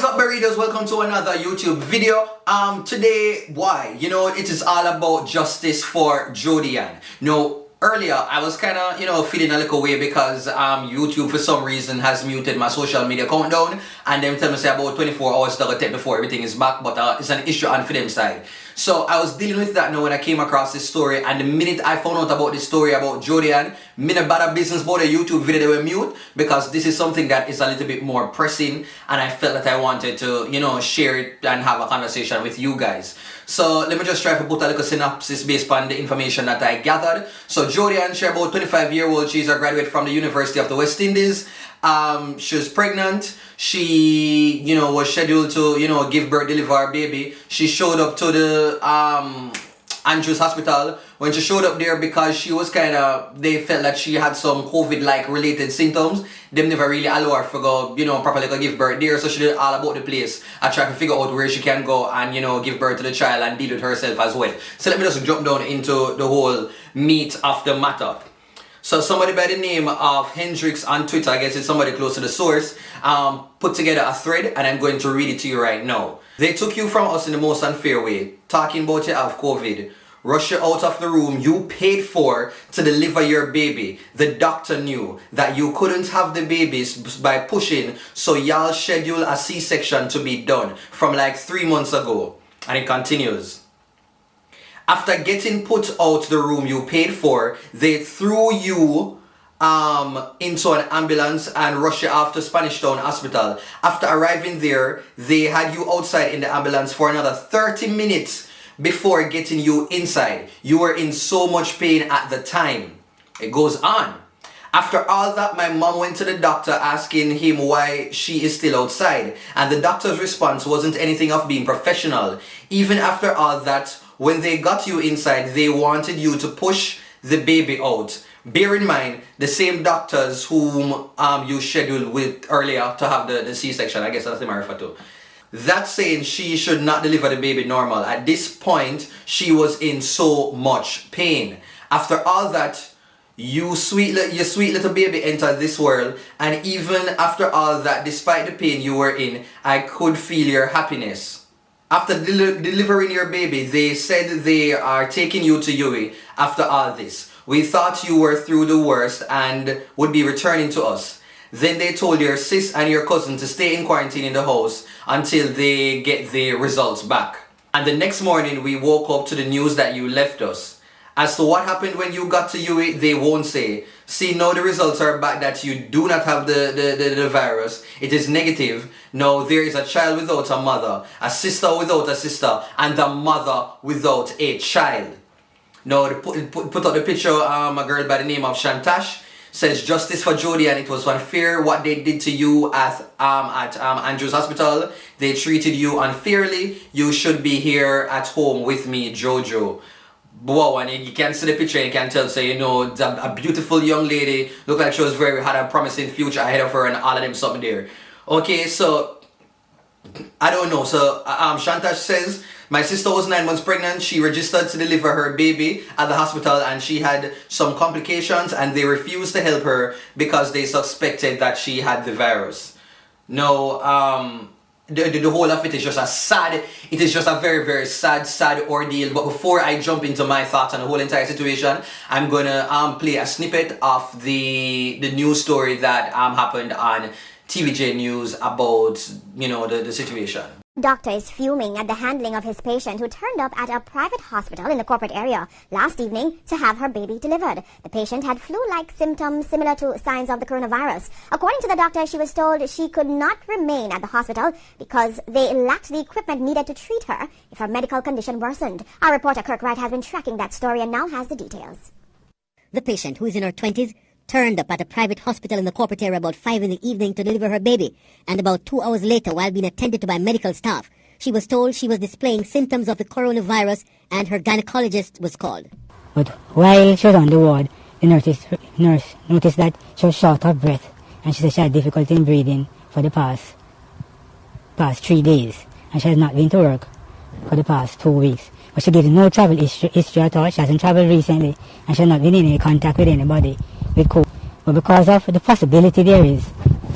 What's up, burritos? Welcome to another YouTube video. Today, why? It is all about justice for Jodian. Earlier I was kind of, feeling a little way because YouTube for some reason has muted my social media countdown, and them tell me say about 24 hours to take before everything is back, but it's an issue on for them side. So I was dealing with that now when I came across this story, and the minute I found out about this story about Jodian, me no bad business about a YouTube video they were mute, because this is something that is a little bit more pressing, and I felt that I wanted to, share it and have a conversation with you guys. So let me just try to put a little synopsis based on the information that I gathered. So Jodian, she's about 25-year-old. She's a graduate from the University of the West Indies. She was pregnant. She, was scheduled to, give birth, deliver her baby. She showed up to the Andrews Hospital. When she showed up there, because she was they felt that she had some COVID-like related symptoms, them never really allow her to go, properly go give birth there. So she did all about the place. I tried to figure out where she can go and, give birth to the child and deal with herself as well. So let me just jump down into the whole meat of the matter. So somebody by the name of Hendrix on Twitter, I guess it's somebody close to the source, put together a thread, and I'm going to read it to you right now. They took you from us in the most unfair way, talking about you have COVID. Rush you out of the room you paid for to deliver your baby. The doctor knew that you couldn't have the babies by pushing, so y'all schedule a C-section to be done from like 3 months ago. And it continues. After getting put out the room you paid for, they threw you into an ambulance and rushed you off to Spanish Town Hospital. After arriving there, they had you outside in the ambulance for another 30 minutes before getting you inside. You were in so much pain at the time. It goes on. After all that, my mom went to the doctor asking him why she is still outside, and the doctor's response wasn't anything of being professional. Even after all that, when they got you inside, they wanted you to push the baby out. Bear in mind, the same doctors whom you scheduled with earlier to have the C-section, I guess that's the I refer to. That's saying she should not deliver the baby normal. At this point, she was in so much pain. After all that, your sweet little baby entered this world, and even after all that, despite the pain you were in, I could feel your happiness. After delivering your baby, they said they are taking you to UE after all this. We thought you were through the worst and would be returning to us. Then they told your sis and your cousin to stay in quarantine in the house until they get the results back. And the next morning we woke up to the news that you left us. As to what happened when you got to UE, they won't say. See, now the results are back that you do not have the virus. It is negative. Now there is a child without a mother, a sister without a sister, and a mother without a child. Now they put out the picture, a girl by the name of Shantash. Says justice for Jodian. It was unfair what they did to you at Andrews Hospital. They treated you unfairly. You should be here at home with me, Jojo. Wow, and you can see the picture and you can tell, say, a beautiful young lady. Looked like she was had a promising future ahead of her and all of them something there. Okay, so I don't know. So Shantash says, my sister was 9 months pregnant. She registered to deliver her baby at the hospital, and she had some complications, and they refused to help her because they suspected that she had the virus. No, the whole of it is just a very, very sad ordeal. But before I jump into my thoughts on the whole entire situation, I'm gonna play a snippet of the news story that happened on TVJ News about, the situation. Doctor is fuming at the handling of his patient who turned up at a private hospital in the corporate area last evening to have her baby delivered. The patient had flu-like symptoms similar to signs of the coronavirus. According to the doctor, she was told she could not remain at the hospital because they lacked the equipment needed to treat her if her medical condition worsened. Our reporter Kirk Wright has been tracking that story and now has the details. The patient, who is in her 20s, turned up at a private hospital in the corporate area about 5 in the evening to deliver her baby, and about 2 hours later, while being attended to by medical staff, she was told she was displaying symptoms of the coronavirus and her gynecologist was called. But while she was on the ward, the nurse noticed that she was short of breath, and she said she had difficulty in breathing for the past 3 days, and she has not been to work for the past 2 weeks. But she gives no travel history at all. She hasn't traveled recently, and she has not been in any contact with anybody with COVID. But because of the possibility there is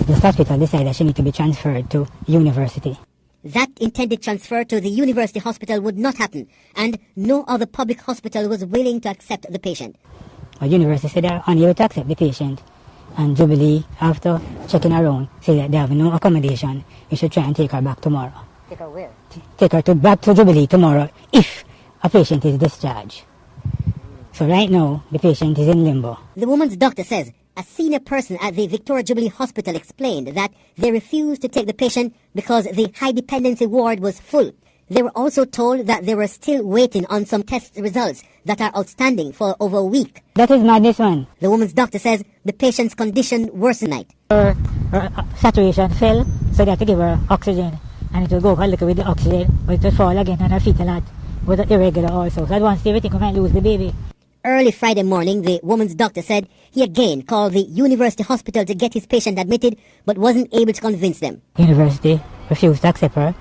this hospital decided that she needed to be transferred to university. That intended transfer to the university hospital would not happen, and no other public hospital was willing to accept the patient. The university said they are unable to accept the patient, and Jubilee, after checking around, said that they have no accommodation. We should try and take her back tomorrow. Take her where? Take her back to Jubilee tomorrow if a patient is discharged. So right now, the patient is in limbo. The woman's doctor says a senior person at the Victoria Jubilee Hospital explained that they refused to take the patient because the high dependency ward was full. They were also told that they were still waiting on some test results that are outstanding for over a week. That is madness, man. The woman's doctor says the patient's condition worsened night. Her saturation fell, so they had to give her oxygen. And it will go up a little with the oxygen, but it will fall again on her feet a lot. It was irregular also. So at once everything we might lose the baby. Early Friday morning, the woman's doctor said he again called the university hospital to get his patient admitted, but wasn't able to convince them. University refused to accept her.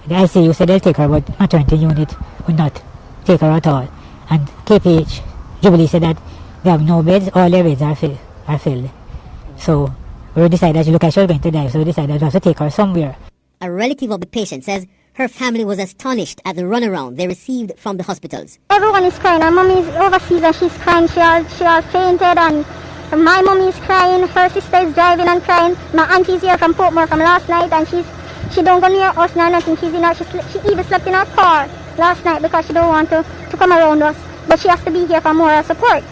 The ICU said they'll take her, but maternity unit would not take her at all. And KPH, Jubilee said that they have no beds, all their beds are filled. So we decided that she was going to die, so we decided we have to take her somewhere. A relative of the patient says her family was astonished at the runaround they received from the hospitals. Everyone is crying. Her mom is overseas and she's crying. She all fainted, and my mom is crying. Her sister is driving and crying. My auntie is here from Portmore from last night, and she don't go near us now, nothing. She's in her, she even slept in her car last night because she don't want to come around us. But she has to be here for moral support.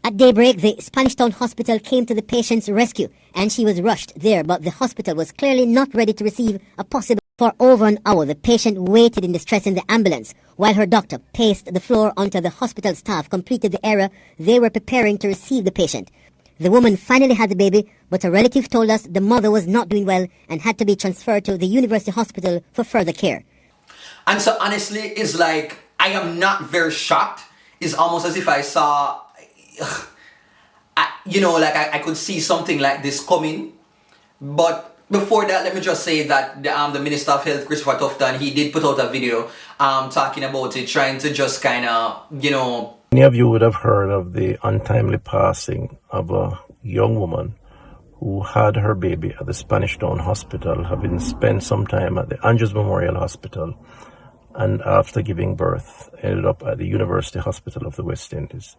At daybreak, the Spanish Town Hospital came to the patient's rescue, and she was rushed there, but the hospital was clearly not ready to receive a possible. For over an hour, the patient waited in distress in the ambulance, while her doctor paced the floor until the hospital staff completed the area they were preparing to receive the patient. The woman finally had the baby, but a relative told us the mother was not doing well and had to be transferred to the university hospital for further care. And so honestly, it's like, I am not very shocked. It's almost as if I saw, I could see something like this coming. But before that, let me just say that the Minister of Health, Christopher Tufton, he did put out a video talking about it, trying to just kind of, Many of you would have heard of the untimely passing of a young woman who had her baby at the Spanish Town Hospital, having spent some time at the Andrews Memorial Hospital, and after giving birth, ended up at the University Hospital of the West Indies.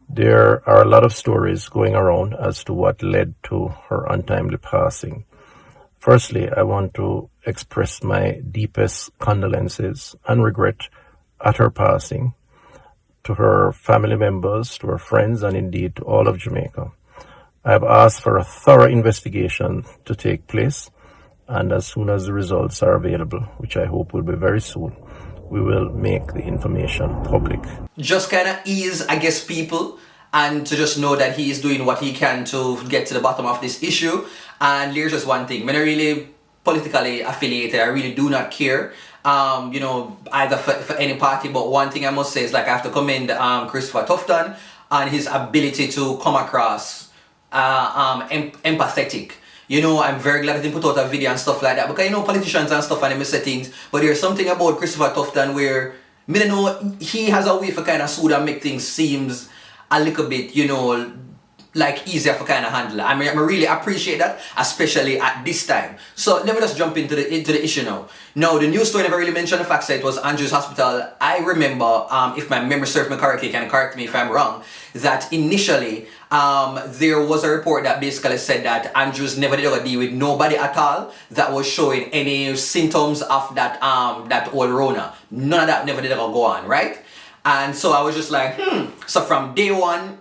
There are a lot of stories going around as to what led to her untimely passing. Firstly, I want to express my deepest condolences and regret at her passing to her family members, to her friends, and indeed to all of Jamaica. I have asked for a thorough investigation to take place, and as soon as the results are available, which I hope will be very soon, we will make the information public. Just kind of ease, I guess, people, and to just know that he is doing what he can to get to the bottom of this issue. And here's just one thing. I'm not really politically affiliated. I really do not care, either for any party. But one thing I must say is, like, I have to commend Christopher Tufton on his ability to come across empathetic. I'm very glad that he put out a video and stuff like that, because politicians and stuff and they say things, but there's something about Christopher Tufton where he has a way for kind of soothe and make things seems a little bit, like easier for kind of handle. I really appreciate that, especially at this time. So let me just jump into the issue now. Now, the news story never really mentioned the fact that it was Andrews Hospital. I remember, if my memory serves me correctly, can correct me if I'm wrong, that initially there was a report that basically said that Andrews never did ever deal with nobody at all that was showing any symptoms of that old Rona. None of that never did ever go on, right? And so I was just like, So from day one,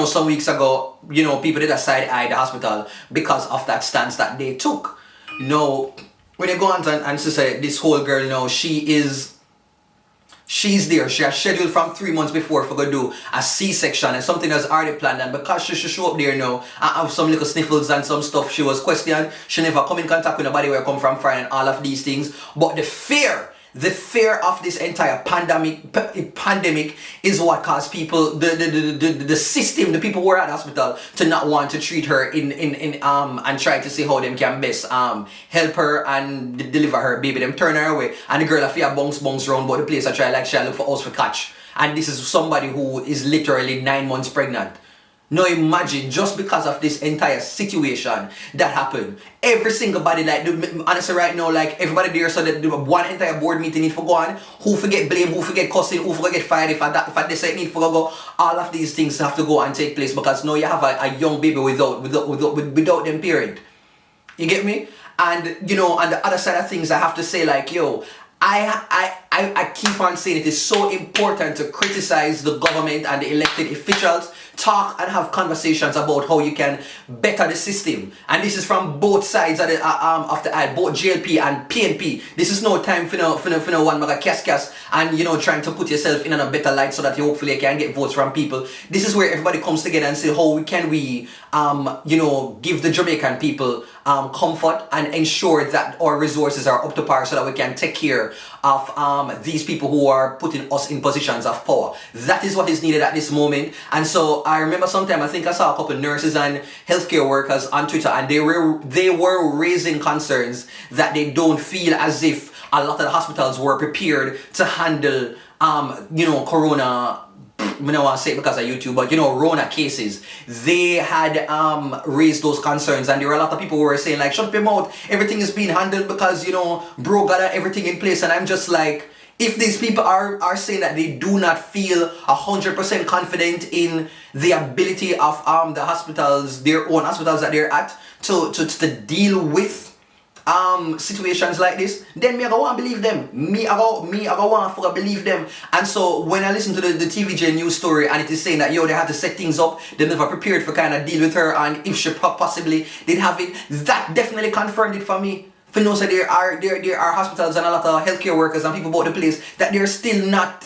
some weeks ago, people did a side-eye the hospital because of that stance that they took. When you go on and say this whole girl now, she's there. She has scheduled from 3 months before for going to do a C-section and something that's already planned. And because she should show up there now and have some little sniffles and some stuff, she was questioned. She never come in contact with nobody where I come from and all of these things. But the fear of this entire pandemic is what caused people, the system, the people who are at the hospital, to not want to treat her and try to see how them can best help her and deliver her baby. Them turn her away, and the girl a fear bounce round but the place I try like she look for us for catch. And this is somebody who is literally 9 months pregnant. Now imagine, just because of this entire situation that happened, every single body, like, honestly right now, like, everybody there, so that one entire board meeting need to go on, who forget blame, who forget cussing, who forget fired, if they say it need to go, all of these things have to go and take place, because now you have a young baby without them parent. You get me? And, you know, on the other side of things, I have to say, like, yo, I keep on saying it is so important to criticize the government and the elected officials, talk and have conversations about how you can better the system. And this is from both sides of the aisle, both JLP and PNP. This is no time for no one mega cas and, you know, trying to put yourself in a better light so that you hopefully can get votes from people. This is where everybody comes together and say, how can we, you know, give the Jamaican people comfort and ensure that our resources are up to par so that we can take care of these people who are putting us in positions of power. That is what is needed at this moment. And so I remember sometime, I think I saw a couple of nurses and healthcare workers on Twitter, and they were raising concerns that they don't feel as if a lot of the hospitals were prepared to handle you know, corona, I don't want to say it because of YouTube, but, you know, Rona cases. They had raised those concerns, and there were a lot of people who were saying, like, shut up your mouth, everything is being handled because, you know, bro got everything in place. And I'm just like, if these people are saying that they do not feel 100% confident in the ability of the hospitals, their own hospitals that they're at, to deal with situations like this, then me I go want to believe them. Me I go want to believe them. And so when I listen to the TVJ news story, and it is saying that, yo, they had to set things up, they never prepared for kind of deal with her, and if she possibly did have it, that definitely confirmed it for me. For no, so there are hospitals and a lot of healthcare workers and people about the place that they're still not,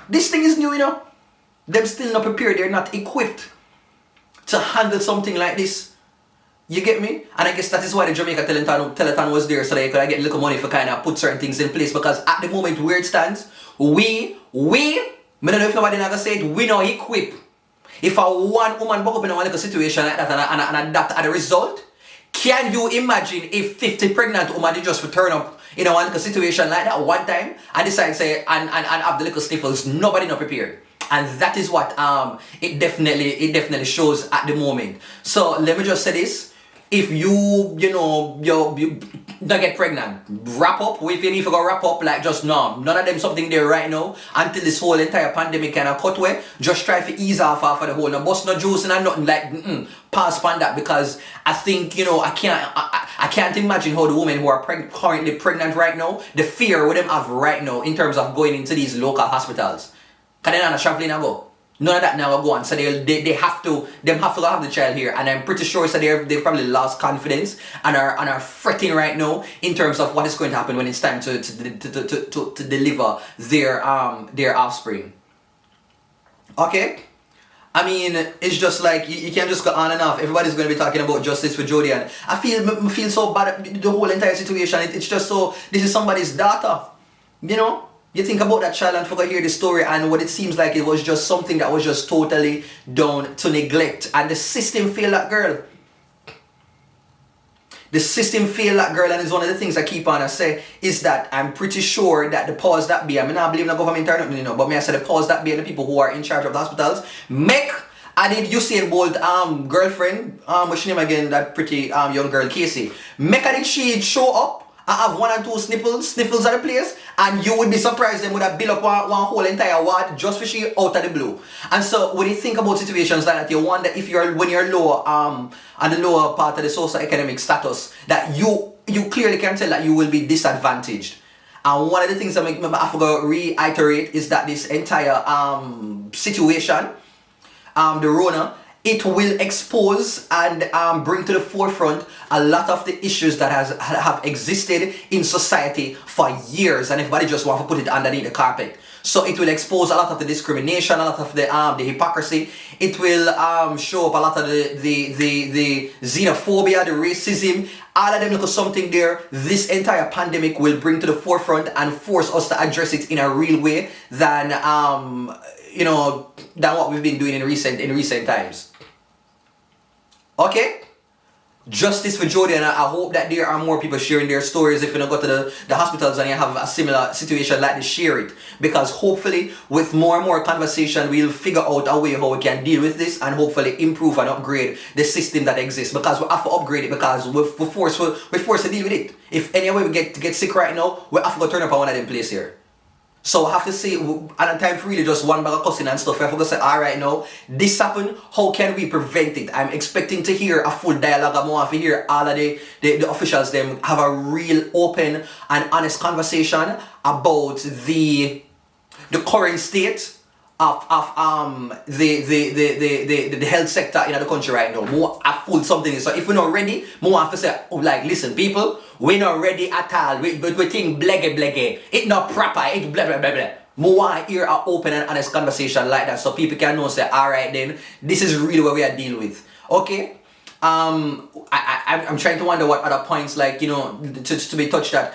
this thing is new, you know. Them still not prepared, they're not equipped to handle something like this. You get me? And I guess that is why the Jamaica Telethon was there, so that you could get a little money for kind of put certain things in place. Because at the moment where it stands, I don't know if nobody never said, we not equip. If a one woman buck up in a little situation like that and that at the result, can you imagine if 50 pregnant women did just return up in a one little situation like that one time and decide say and have the little sniffles, nobody not prepared. And that is what it definitely shows at the moment. So let me just say this. If you don't get pregnant, wrap up. If you need to go wrap up, like just no. None of them something there right now until this whole entire pandemic kind of cut away. Just try to ease off of the whole. No bust no juice and nothing like pass on that, because I think, you know, I can't imagine how the women who are currently pregnant right now, the fear with them have right now in terms of going into these local hospitals. Can they not traveling and go? None of that now will go on. So they have to have the child here, and I'm pretty sure so they've probably lost confidence and are fretting right now in terms of what is going to happen when it's time to deliver their offspring. Okay? I mean, it's just like you can't just go on and off. Everybody's going to be talking about justice for Jodian. I feel so bad the whole entire situation. It's just so, this is somebody's daughter, you know. You think about that child and forget hear the story, and what it seems like it was just something that was just totally done to neglect, and the system failed that girl. The system failed that girl, and it's one of the things I keep on I say is that I'm pretty sure that the powers that be, I mean I believe in the government or nothing, you know, but me I say the powers that be and the people who are in charge of the hospitals I did Usain Bolt girlfriend, what's her name again, that pretty young girl Casey. She'd show up. I have 1 or 2 sniffles at the place, and you would be surprised them would have built up one whole entire ward just for she out of the blue. And so when you think about situations like that, you wonder if when you're lower on the lower part of the socio-economic status, that you clearly can tell that you will be disadvantaged. And one of the things that I forgot to reiterate is that this entire situation, the Rona, it will expose and bring to the forefront a lot of the issues that have existed in society for years, and everybody just want to put it underneath the carpet. So it will expose a lot of the discrimination, a lot of the hypocrisy. It will show up a lot of the xenophobia, the racism, all of them look something there. This entire pandemic will bring to the forefront and force us to address it in a real way than than what we've been doing in recent times. Okay? justice for Jodian. I hope that there are more people sharing their stories. If you don't go to the hospitals and you have a similar situation like this, share it. Because hopefully with more and more conversation, we'll figure out a way how we can deal with this and hopefully improve and upgrade the system that exists. Because we have to upgrade it because we're forced to deal with it. If any way we get sick right now, we have to go turn up on one of them place here. So I have to say, at a time for really just one bag of cussing and stuff, I have to say, alright now, this happened, how can we prevent it? I'm expecting to hear a full dialogue. I want to hear all of the officials them have a real open and honest conversation about the current state of the health sector in the country right now. More a full something. So if we're not ready, more have to say, oh, like, listen, people, we're not ready at all. We think blege. It's not proper. It's blah blah blah blah. More want to hear an open and honest conversation like that, so people can know, say, all right, then this is really what we are dealing with. Okay. I'm trying to wonder what other points, like, you know, to be touched at.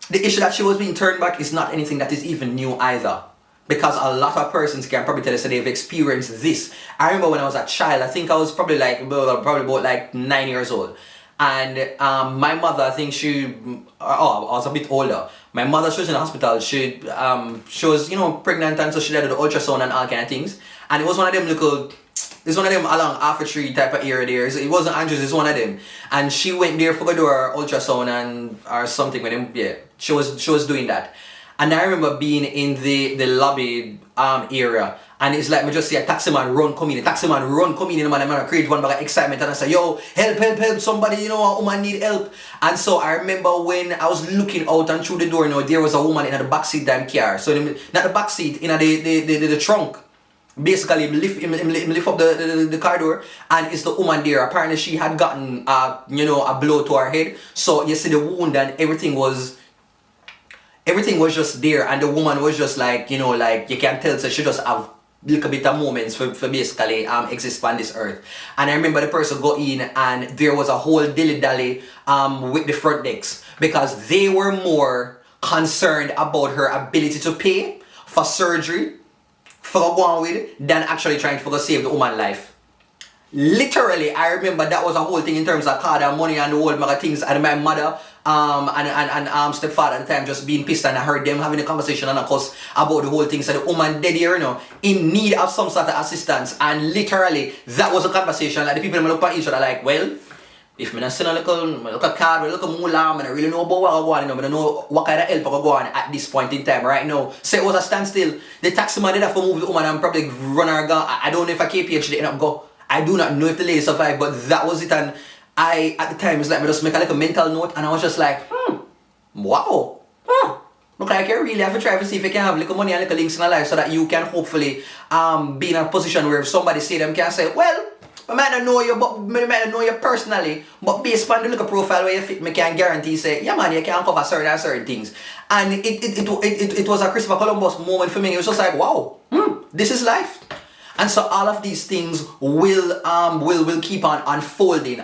The issue that she was being turned back is not anything that is even new either. Because a lot of persons can probably tell us that they've experienced this. I remember when I was a child, I think I was probably about like 9 years old. And my mother, I think I was a bit older. My mother, she was in the hospital. She was, you know, pregnant, and so she did the ultrasound and all kind of things. And it was one of them it's one of them along half a tree type of area there. It wasn't Andrews, it's one of them. And she went there for do her ultrasound or something with him. Yeah, she was doing that. And I remember being in the lobby area, and it's like me just see a taxi man run come in, and man create one bag of excitement, and I say, yo, help, somebody, you know, a woman need help. And so I remember when I was looking out and through the door, you know, there was a woman in the back seat damn car. So not the back seat, in the trunk. Basically, lift up the car door, and it's the woman there. Apparently she had gotten a blow to her head. So you see the wound, and everything was just there, and the woman was just like, you know, like you can tell, so she just have little bit of moments for basically exist on this earth. And I remember the person go in, and there was a whole dilly-dally with the front decks, because they were more concerned about her ability to pay for surgery for go on with than actually trying to save the woman's life. Literally, I remember that was a whole thing in terms of card and money and the whole mega things. And my mother and stepfather at the time just being pissed, and I heard them having a conversation and of course about the whole thing. So the woman dead here, you know, in need of some sort of assistance. And literally, that was a conversation. Like the people look at each other like, well, if I send a little card, a little moolah, I don't really know about what I want, you know, I don't know what kind of help I go on at this point in time right now. So it was a standstill. The taxi man did have to move the woman and probably run her gun. I don't know if a KPH did not go. I do not know if the lady survived, but that was it. And I, at the time, it's like, I just make a mental note, and I was just like, wow, look like you really have to try to see if you can have little money and little links in your life, so that you can hopefully be in a position where if somebody see them can say, well, I might not know you, but I might not know you personally, but based on the little profile where you fit, I can guarantee say, yeah man, you can cover certain things. And it was a Christopher Columbus moment for me. It was just like, wow, this is life. And so all of these things will keep on unfolding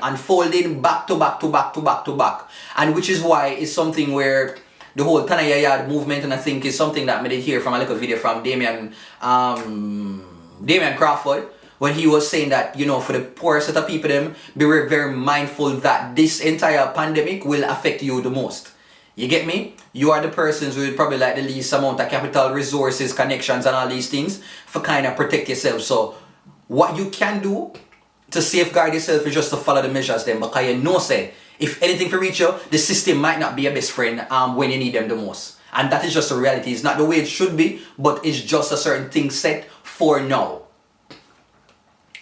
back to back. And which is why it's something where the whole Tanaya Yard movement, and I think is something that I did hear from a little video from Damian Crawford, when he was saying that, you know, for the poor set of people, them be very mindful that this entire pandemic will affect you the most. You get me? You are the persons who would probably like the least amount of capital, resources, connections, and all these things for kind of protect yourself. So what you can do to safeguard yourself is just to follow the measures then, because you know, say, if anything for reach you, the system might not be your best friend when you need them the most. And that is just a reality. It's not the way it should be, but it's just a certain thing set for now.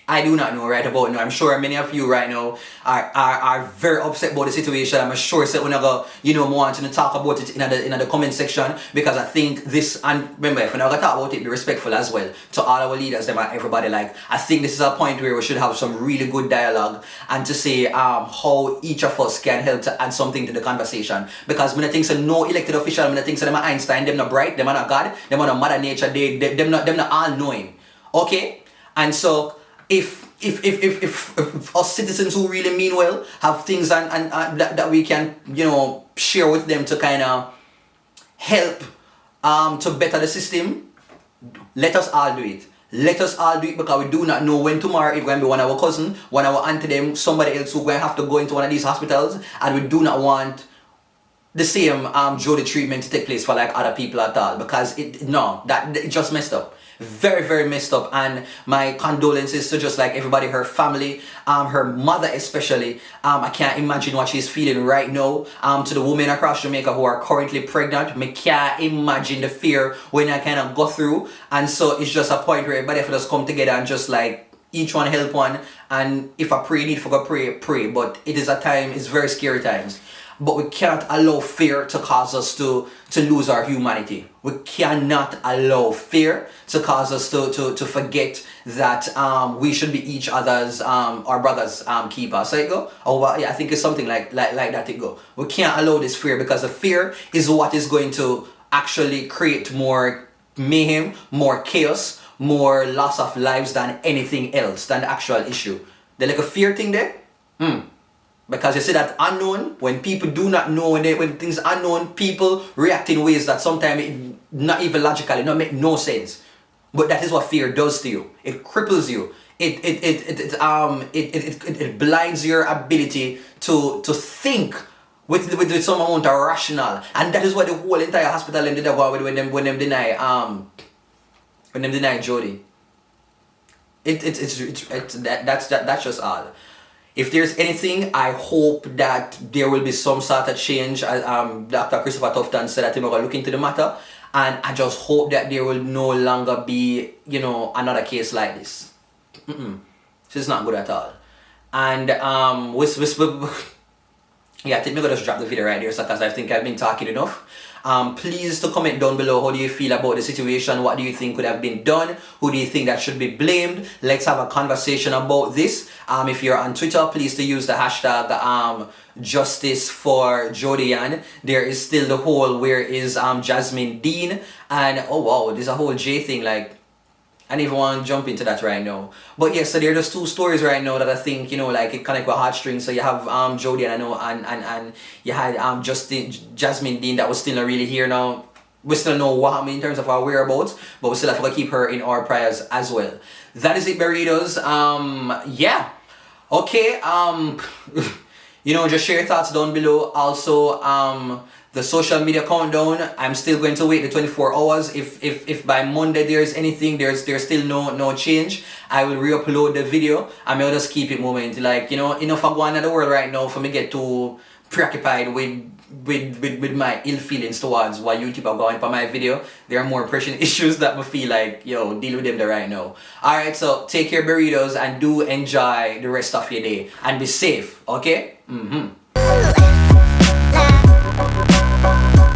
I do not know right about now. I'm sure many of you right now are very upset about the situation. I'm sure that we're not going to want to talk about it in the comment section, because I think this, and remember, if we're not going to talk about it, be respectful as well to all our leaders, them and everybody. Like, I think this is a point where we should have some really good dialogue and to say how each of us can help to add something to the conversation. Because when I think so no elected official, when I think so them are Einstein, them not bright, them are not God, them are not Mother Nature, them not all knowing. Okay? And so if us citizens who really mean well have things and that we can, you know, share with them to kind of help to better the system, let us all do it. Let us all do it, because we do not know when tomorrow it's going to be one of our cousin, one of our auntie them, somebody else who going to have to go into one of these hospitals, and we do not want the same Jodi treatment to take place for like other people at all, because it just messed up. Very, very messed up. And my condolences to just like everybody, her family, her mother especially. I can't imagine what she's feeling right now. To the women across Jamaica who are currently pregnant, I can't imagine the fear when I kind of go through. And so it's just a point where everybody have to just come together and just like each one help one. And if I pray, need for go pray. But it is a time, it's very scary times. But we cannot allow fear to cause us to lose our humanity. We cannot allow fear to cause us to forget that we should be each other's our brothers keeper. So it go. Oh well, yeah, I think it's something like that it go. We can't allow this fear, because the fear is what is going to actually create more mayhem, more chaos, more loss of lives than anything else, than the actual issue. The like a fear thing there. Because you see that unknown, when people do not know, when things are unknown, people react in ways that sometimes it not even logically, not make no sense. But that is what fear does to you. It cripples you. It blinds your ability to think with some amount of rational. And that is what the whole entire hospital ended up with when them deny Jodi. That's just all. If there's anything, I hope that there will be some sort of change. Dr. Christopher Tufton said that he will look into the matter, and I just hope that there will no longer be, another case like this. This is not good at all. And yeah, I think I'm gonna just drop the video right there, because I think I've been talking enough. Please to comment down below, how do you feel about the situation? What do you think could have been done? Who do you think that should be blamed? Let's have a conversation about this. If you're on Twitter, please to use the hashtag Justice for Jodiann. There is still the whole where is Jasmine Dean, and oh wow, there's a whole J thing. Like, I don't even want to jump into that right now. But yeah, so there are just two stories right now that I think, like it connect with heartstrings. So you have Jodian, I know, and you had Jasmine Dean that was still not really here now. We still know what happened in terms of our whereabouts, but we still have to keep her in our prayers as well. That is it, burritos. Yeah. Okay. Just share your thoughts down below. Also, the social media countdown, I'm still going to wait the 24 hours. If by Monday there's anything, there's still no change, I will re-upload the video. I may just keep it moving. Like, enough of going in the world right now for me get too preoccupied with my ill feelings towards what YouTube are going for my video. There are more pressing issues that I feel like, deal with them right now. Alright, so take care, burritos, and do enjoy the rest of your day. And be safe, okay?